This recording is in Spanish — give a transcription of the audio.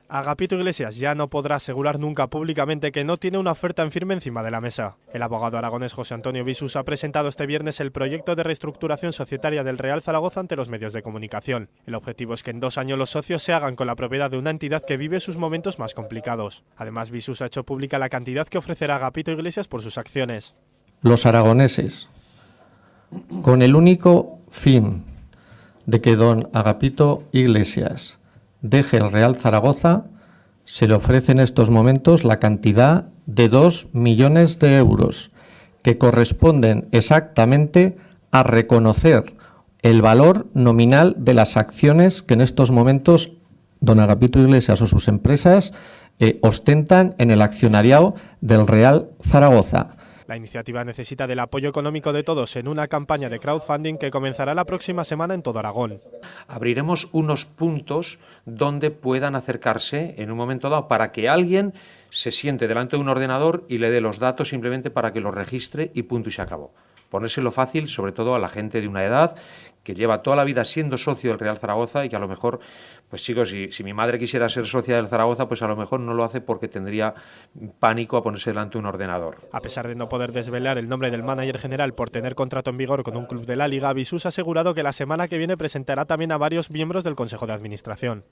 Agapito Iglesias ya no podrá asegurar nunca públicamente que no tiene una oferta en firme encima de la mesa. El abogado aragonés José Antonio Visus ha presentado este viernes el proyecto de reestructuración societaria del Real Zaragoza ante los medios de comunicación. El objetivo es que en 2 años los socios se hagan con la propiedad de una entidad que vive sus momentos más complicados. Además, Visus ha hecho pública la cantidad que ofrecerá Agapito Iglesias por sus acciones. Los aragoneses, con el único fin de que don Agapito Iglesias deje el Real Zaragoza, se le ofrece en estos momentos la cantidad de 2 millones de euros, que corresponden exactamente a reconocer el valor nominal de las acciones que en estos momentos don Agapito Iglesias o sus empresas ostentan en el accionariado del Real Zaragoza. La iniciativa necesita del apoyo económico de todos en una campaña de crowdfunding que comenzará la próxima semana en todo Aragón. Abriremos unos puntos donde puedan acercarse en un momento dado para que alguien se siente delante de un ordenador y le dé los datos simplemente para que los registre y punto y se acabó. Ponérselo fácil, sobre todo a la gente de una edad que lleva toda la vida siendo socio del Real Zaragoza y que a lo mejor, pues chicos, si mi madre quisiera ser socia del Zaragoza, pues a lo mejor no lo hace porque tendría pánico a ponerse delante de un ordenador. A pesar de no poder desvelar el nombre del manager general por tener contrato en vigor con un club de la Liga, Visus ha asegurado que la semana que viene presentará también a varios miembros del Consejo de Administración.